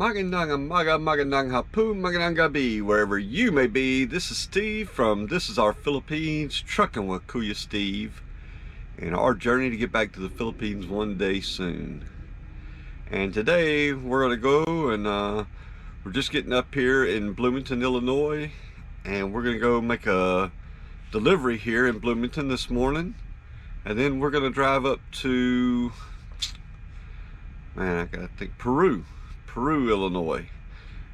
Magandang hapon, magandang gabi, wherever you may be. This is Steve from This Is Our Philippines, Truckin with Kuya Steve, and our journey to get back to the Philippines one day soon. And today we're gonna go and we're just getting up here in Bloomington, Illinois, and we're gonna go make a delivery here in Bloomington this morning, and then we're gonna drive up to, man, I gotta think, Peru, Illinois,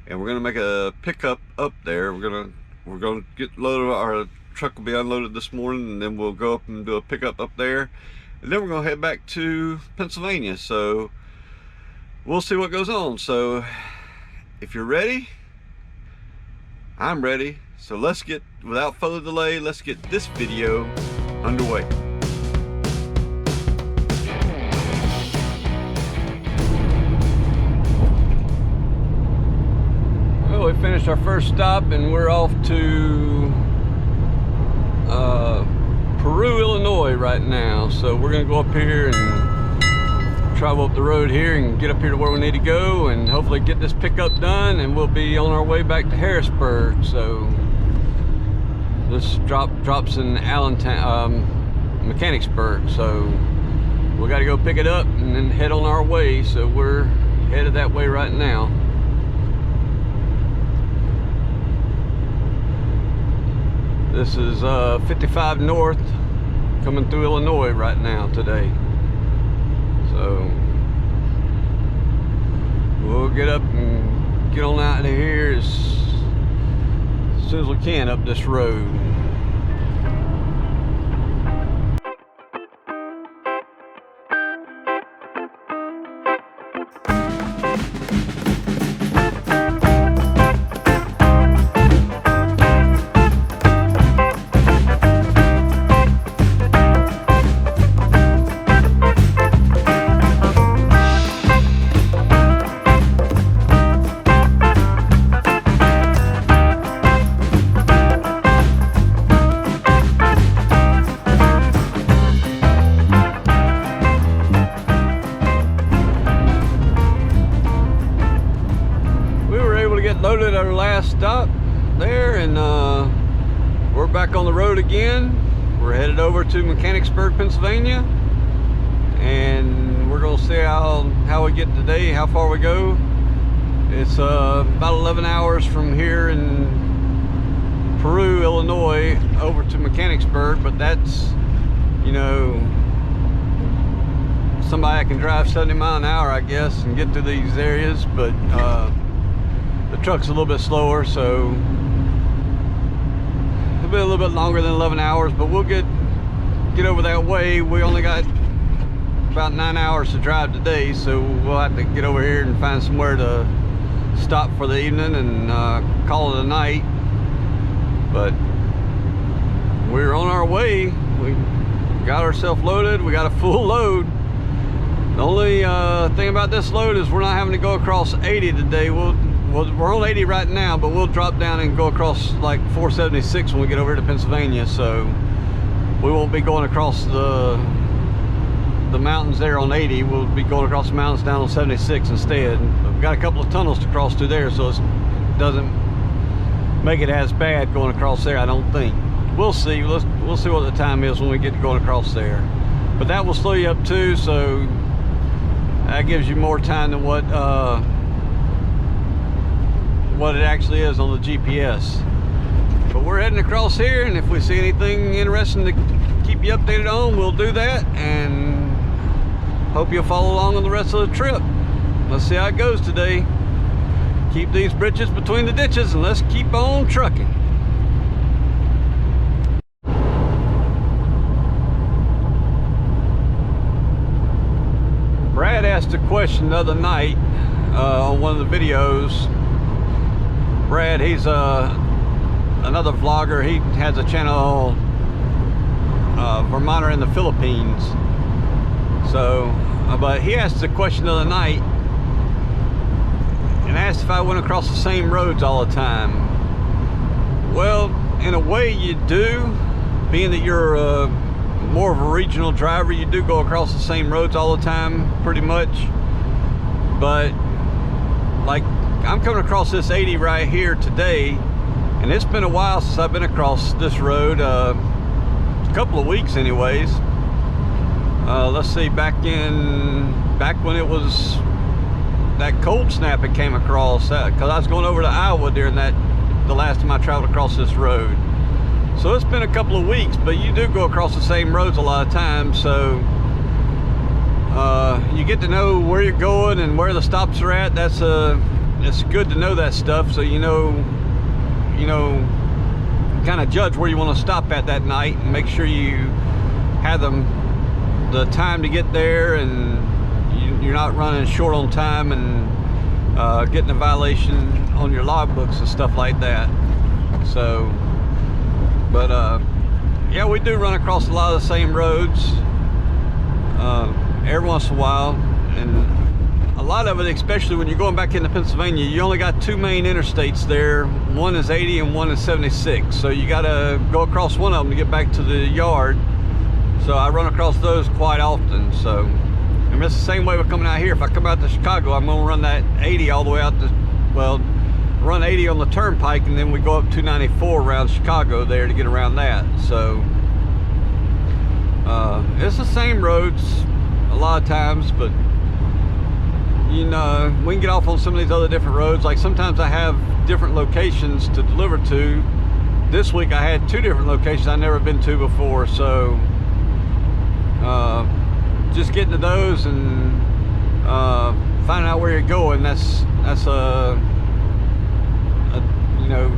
and we're gonna make a pickup up there. We're gonna get loaded. Our truck will be unloaded this morning, and then we'll go up and do a pickup up there, and then we're gonna head back to Pennsylvania. So we'll see what goes on. So if you're ready, I'm ready. So let's get, without further delay, let's get this video underway. We finished our first stop and we're off to Peru, Illinois right now. So we're gonna go up here and travel up the road here and get up here to where we need to go, and hopefully get this pickup done, and we'll be on our way back to Harrisburg. So this drops in Allentown, Mechanicsburg. So we got to go pick it up and then head on our way. So we're headed that way right now. This is 55 North coming through Illinois right now today. So we'll get up and get on out of here as soon as we can up this road. Loaded our last stop there, and we're back on the road again. We're headed over to Mechanicsburg, Pennsylvania, and we're gonna see how we get today, how far we go. It's about 11 hours from here in Peru, Illinois, over to Mechanicsburg, but that's, you know, somebody that can drive 70 miles an hour, I guess, and get to these areas. But the truck's a little bit slower, so it'll be a little bit longer than 11 hours, but we'll get over that way. We only got about 9 hours to drive today, so we'll have to get over here and find somewhere to stop for the evening and call it a night. But we're on our way. We got ourselves loaded. We got a full load. The only thing about this load is we're not having to go across 80 today. We're on 80 right now, but we'll drop down and go across like 476 when we get over here to Pennsylvania. So we won't be going across the mountains there on 80. We'll be going across the mountains down on 76 instead. We've got a couple of tunnels to cross through there, so it doesn't make it as bad going across there, I don't think. We'll see. We'll see what the time is when we get to going across there. But that will slow you up too, so that gives you more time than what it actually is on the GPS. But we're heading across here, and if we see anything interesting to keep you updated on, we'll do that, and hope you'll follow along on the rest of the trip. Let's see how it goes today. Keep these britches between the ditches, and let's keep on trucking. Brad asked a question the other night on one of the videos. Brad, he's another vlogger. He has a channel, A Vermonter in the Philippines. So, but he asked a question the other night and asked if I went across the same roads all the time. Well, in a way you do, being that you're more of a regional driver. You do go across the same roads all the time, pretty much. But like I'm coming across this 80 right here today, and it's been a while since I've been across this road, a couple of weeks anyways. Let's see, back when it was that cold snap it came across, because I was going over to Iowa during the last time I traveled across this road. So it's been a couple of weeks, but you do go across the same roads a lot of times, so you get to know where you're going and where the stops are at. It's good to know that stuff, so you know, kind of judge where you want to stop at that night and make sure you have the time to get there, and you're not running short on time and getting a violation on your logbooks and stuff like that. So, but yeah, we do run across a lot of the same roads every once in a while, and a lot of it, especially when you're going back into Pennsylvania, you only got two main interstates there. One is 80 and one is 76, so you got to go across one of them to get back to the yard. So I run across those quite often. So, and it's the same way with coming out here. If I come out to Chicago, I'm going to run that 80 all the way out to, well, run 80 on the turnpike, and then we go up 294 around Chicago there to get around that. So it's the same roads a lot of times, but you know, we can get off on some of these other different roads. Like sometimes I have different locations to deliver to. This week I had two different locations I've never been to before, so just getting to those and finding out where you're going, that's you know,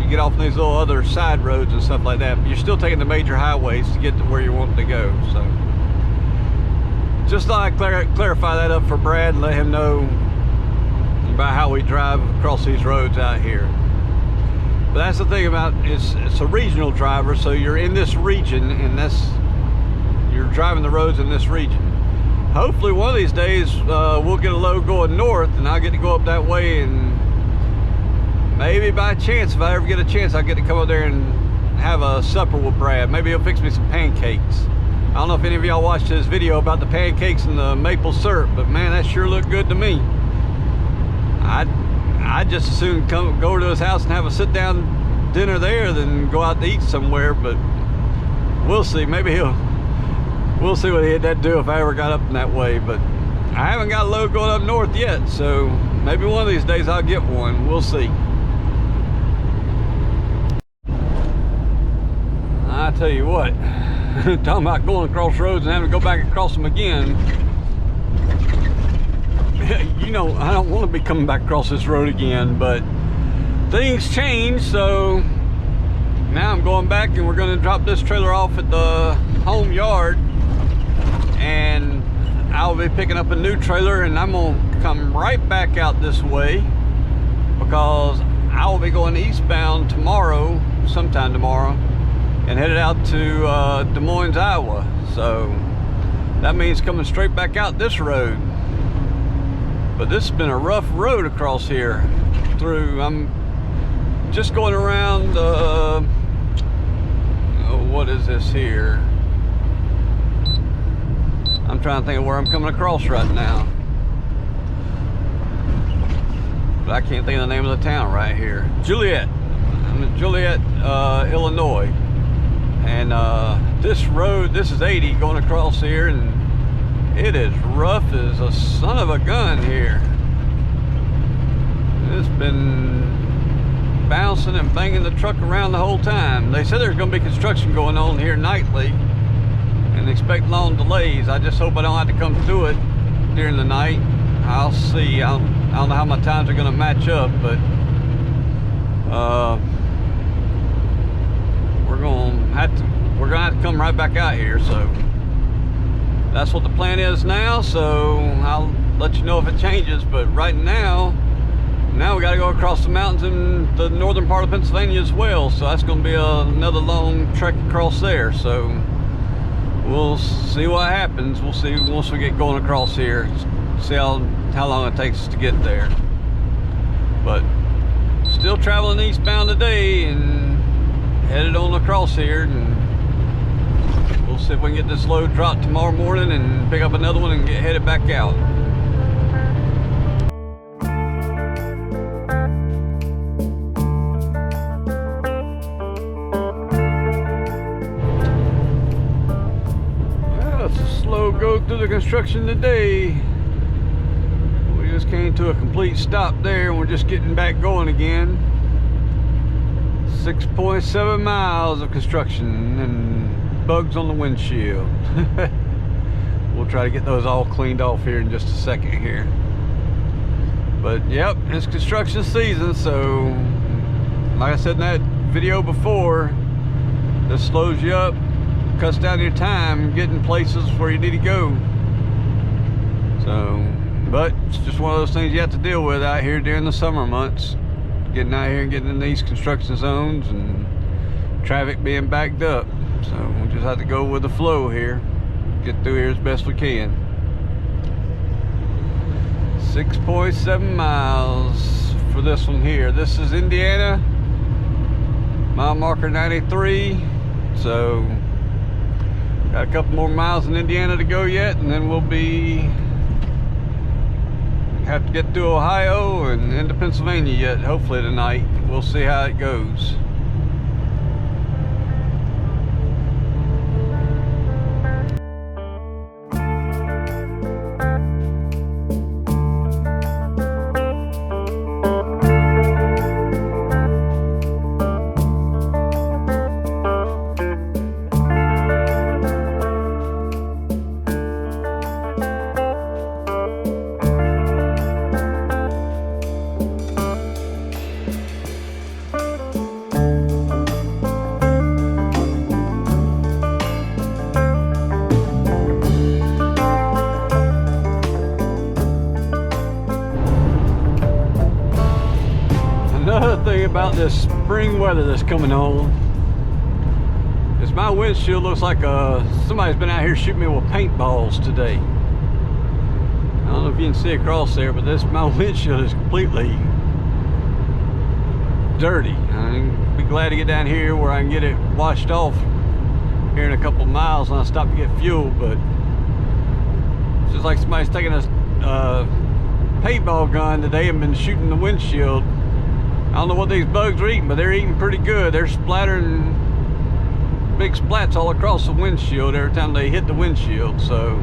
you get off on these little other side roads and stuff like that, but you're still taking the major highways to get to where you want to go. So just thought I'd clarify that up for Brad and let him know about how we drive across these roads out here. But that's the thing about it's a regional driver, so you're in this region, and you're driving the roads in this region. Hopefully one of these days we'll get a load going north, and I'll get to go up that way, and maybe by chance, if I ever get a chance, I'll get to come up there and have a supper with Brad. Maybe he'll fix me some pancakes. I don't know if any of y'all watched his video about the pancakes and the maple syrup, but man, that sure looked good to me. I'd just as soon go over to his house and have a sit-down dinner there than go out to eat somewhere, but we'll see. Maybe we'll see what he'd do if I ever got up in that way. But I haven't got a load going up north yet, so maybe one of these days I'll get one. We'll see. I tell you what, talking about going across roads and having to go back across them again. You know, I don't want to be coming back across this road again, but things change, so now I'm going back, and we're going to drop this trailer off at the home yard, and I'll be picking up a new trailer, and I'm going to come right back out this way because I will be going eastbound tomorrow, sometime tomorrow, and headed out to Des Moines, Iowa. So that means coming straight back out this road. But this has been a rough road across here through. I'm just going around, what is this here? I'm trying to think of where I'm coming across right now. But I can't think of the name of the town right here. Juliet. I'm in Juliet, Illinois. And this road, this is 80 going across here, and it is rough as a son of a gun here. It's been bouncing and banging the truck around the whole time. They said there's going to be construction going on here nightly, and expect long delays. I just hope I don't have to come through it during the night. I'll see. I don't know how my times are going to match up, but we're going to have to come right back out here. So that's what the plan is now, so I'll let you know if it changes. But right now we got to go across the mountains in the northern part of Pennsylvania as well, so that's going to be another long trek across there. So we'll see what happens. We'll see once we get going across here, see how long it takes us to get there. But still traveling eastbound today and headed on across here, and we'll see if we can get this load dropped tomorrow morning and pick up another one and get headed back out. construction today. We just came to a complete stop there and we're just getting back going again. 6.7 miles of construction and bugs on the windshield. We'll try to get those all cleaned off here in just a second here. But yep, it's construction season, so like I said in that video before, this slows you up, cuts down your time getting places where you need to go. So, but it's just one of those things you have to deal with out here during the summer months. Getting out here and getting in these construction zones and traffic being backed up. So we just have to go with the flow here. Get through here as best we can. 6.7 miles for this one here. This is Indiana, mile marker 93. So got a couple more miles in Indiana to go yet, and then we'll have to get through Ohio and into Pennsylvania yet, hopefully tonight. We'll see how it goes. Another thing about this spring weather that's coming on is my windshield looks like somebody's been out here shooting me with paintballs today. I don't know if you can see across there, but my windshield is completely dirty. I'll be glad to get down here where I can get it washed off here in a couple of miles when I stop to get fuel, but it's just like somebody's taking a paintball gun today and been shooting the windshield. I don't know what these bugs are eating, but they're eating pretty good. They're splattering big splats all across the windshield every time they hit the windshield. So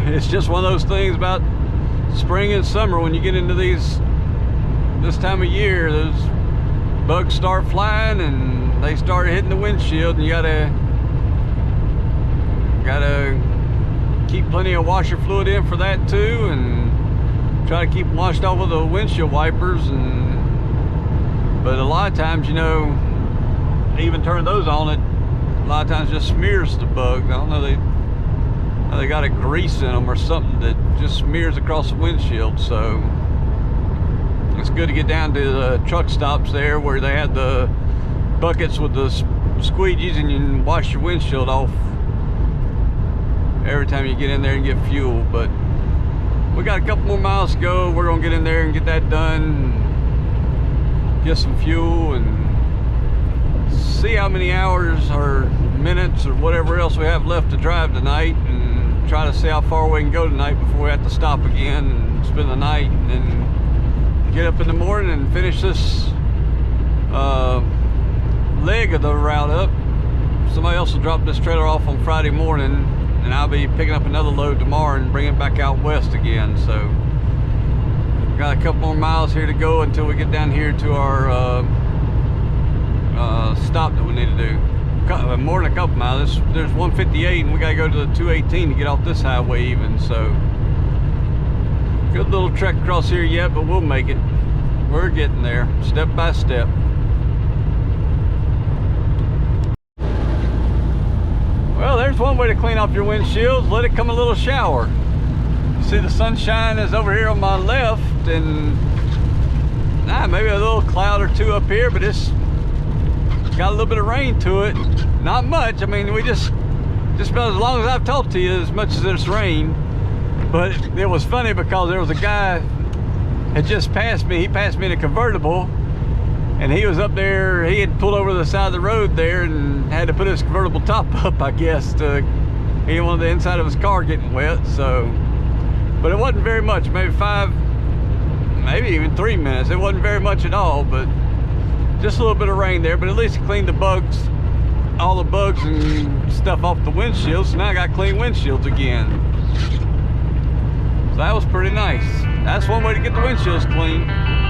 it's just one of those things about spring and summer. When you get into this time of year, those bugs start flying and they start hitting the windshield, and you gotta keep plenty of washer fluid in for that too, and try to keep them washed off with the windshield wipers. But a lot of times, you know, even turn those on, it a lot of times just smears the bugs. I don't know, they got a grease in them or something that just smears across the windshield. So it's good to get down to the truck stops there where they have the buckets with the squeegees, and you can wash your windshield off every time you get in there and get fuel. But we got a couple more miles to go. We're gonna get in there and get that done, get some fuel, and see how many hours or minutes or whatever else we have left to drive tonight, and try to see how far we can go tonight before we have to stop again and spend the night, and then get up in the morning and finish this leg of the route up. Somebody else will drop this trailer off on Friday morning, and I'll be picking up another load tomorrow and bringing it back out west again. So got a couple more miles here to go until we get down here to our stop that we need to do. More than a couple miles. There's 158, and we got to go to the 218 to get off this highway even. So good little trek across here yet, but we'll make it. We're getting there step by step. Well, there's one way to clean off your windshields. Let it come a little shower. See, the sunshine is over here on my left, and maybe a little cloud or two up here, but it's got a little bit of rain to it. Not much. I mean, we just about as long as I've talked to you, as much as it's rained. But it was funny because there was a guy had just passed me. He passed me in a convertible, and he was up there. He had pulled over to the side of the road there and had to put his convertible top up, I guess. He didn't want the inside of his car getting wet. So, but it wasn't very much. Maybe 5, maybe even 3 minutes. It wasn't very much at all, but just a little bit of rain there. But at least it cleaned the bugs, all the bugs and stuff off the windshield. So now I got clean windshields again. So that was pretty nice. That's one way to get the windshields clean.